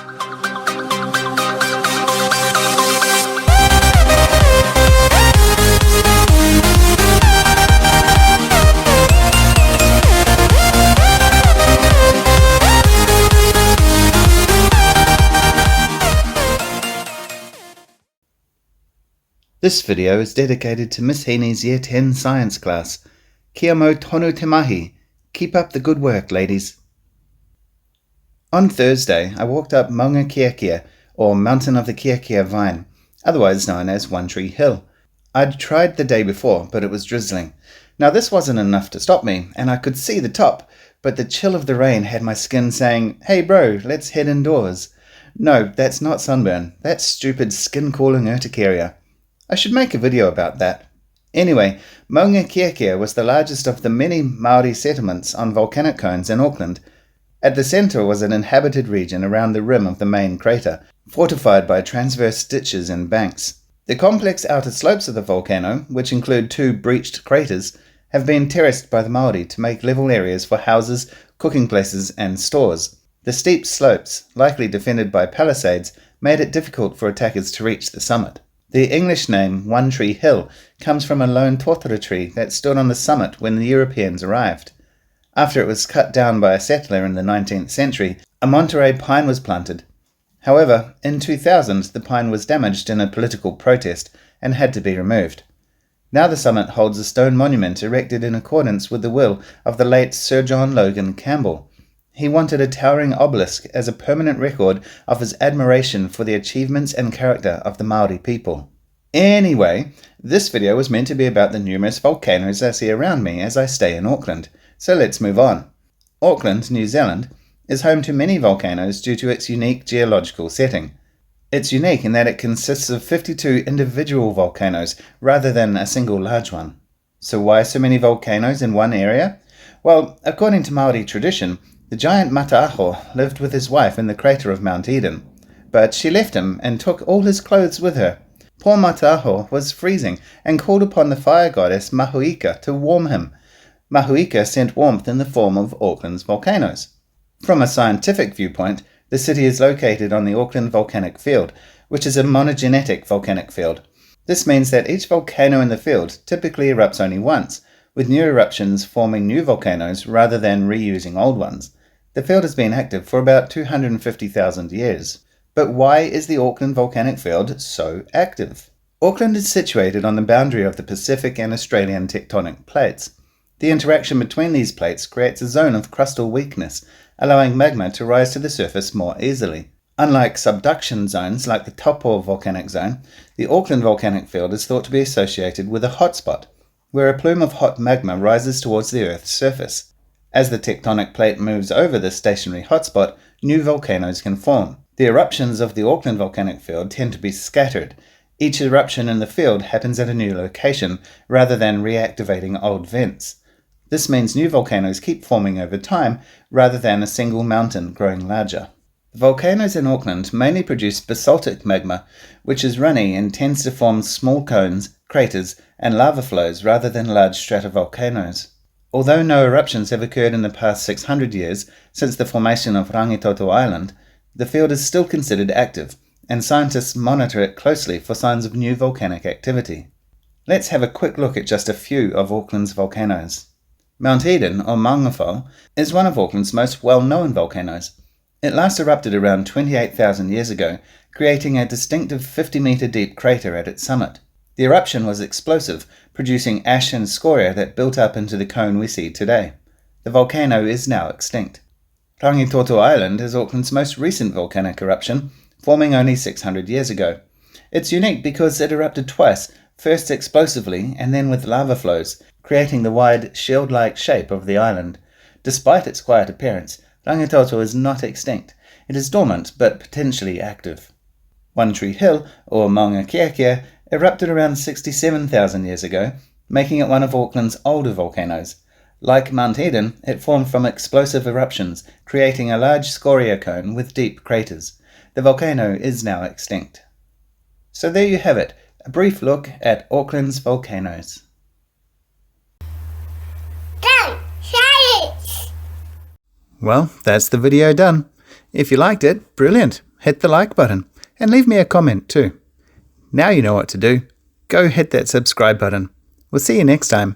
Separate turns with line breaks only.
This video is dedicated to Miss Heaney's Year 10 science class. Kia mau tonu te mahi. Keep up the good work, ladies. On Thursday, I walked up Maunga Kiakia, or Mountain of the Kiakia Vine, otherwise known as One Tree Hill. I'd tried the day before, but it was drizzling. Now this wasn't enough to stop me, and I could see the top, but the chill of the rain had my skin saying, "Hey bro, let's head indoors." No, that's not sunburn. That's stupid skin-crawling urticaria. I should make a video about that. Anyway, Maunga Kiakia was the largest of the many Māori settlements on volcanic cones in Auckland. At the centre was an inhabited region around the rim of the main crater, fortified by transverse ditches and banks. The complex outer slopes of the volcano, which include 2 breached craters, have been terraced by the Māori to make level areas for houses, cooking places and stores. The steep slopes, likely defended by palisades, made it difficult for attackers to reach the summit. The English name One Tree Hill comes from a lone totara tree that stood on the summit when the Europeans arrived. After it was cut down by a settler in the 19th century, a Monterey pine was planted. However, in 2000 the pine was damaged in a political protest and had to be removed. Now the summit holds a stone monument erected in accordance with the will of the late Sir John Logan Campbell. He wanted a towering obelisk as a permanent record of his admiration for the achievements and character of the Māori people. Anyway, this video was meant to be about the numerous volcanoes I see around me as I stay in Auckland, so let's move on. Auckland, New Zealand, is home to many volcanoes due to its unique geological setting. It's unique in that it consists of 52 individual volcanoes rather than a single large one. So why so many volcanoes in one area? Well, according to Māori tradition, the giant Mataaho lived with his wife in the crater of Mount Eden, but she left him and took all his clothes with her. Poor Mataaho was freezing and called upon the fire goddess Mahuika to warm him. Mahuika sent warmth in the form of Auckland's volcanoes. From a scientific viewpoint, the city is located on the Auckland volcanic field, which is a monogenetic volcanic field. This means that each volcano in the field typically erupts only once, with new eruptions forming new volcanoes rather than reusing old ones. The field has been active for about 250,000 years. But why is the Auckland volcanic field so active? Auckland is situated on the boundary of the Pacific and Australian tectonic plates. The interaction between these plates creates a zone of crustal weakness, allowing magma to rise to the surface more easily. Unlike subduction zones like the Taupo volcanic zone, the Auckland volcanic field is thought to be associated with a hotspot, where a plume of hot magma rises towards the Earth's surface. As the tectonic plate moves over this stationary hotspot, new volcanoes can form. The eruptions of the Auckland volcanic field tend to be scattered. Each eruption in the field happens at a new location, rather than reactivating old vents. This means new volcanoes keep forming over time, rather than a single mountain growing larger. The volcanoes in Auckland mainly produce basaltic magma, which is runny and tends to form small cones, craters, and lava flows rather than large stratovolcanoes. Although no eruptions have occurred in the past 600 years since the formation of Rangitoto Island, the field is still considered active, and scientists monitor it closely for signs of new volcanic activity. Let's have a quick look at just a few of Auckland's volcanoes. Mount Eden, or Maungawhau, is one of Auckland's most well-known volcanoes. It last erupted around 28,000 years ago, creating a distinctive 50-metre deep crater at its summit. The eruption was explosive, producing ash and scoria that built up into the cone we see today. The volcano is now extinct. Rangitoto Island is Auckland's most recent volcanic eruption, forming only 600 years ago. It's unique because it erupted twice, first explosively and then with lava flows, creating the wide, shield-like shape of the island. Despite its quiet appearance, Rangitoto is not extinct. It is dormant but potentially active. One Tree Hill, or Maunga Kiakia, erupted around 67,000 years ago, making it one of Auckland's older volcanoes. Like Mount Eden, it formed from explosive eruptions, creating a large scoria cone with deep craters. The volcano is now extinct. So there you have it, a brief look at Auckland's volcanoes.
Done! Science!
Well, that's the video done. If you liked it, brilliant. hit the like button and leave me a comment too. Now you know what to do. Go hit that subscribe button. We'll see you next time.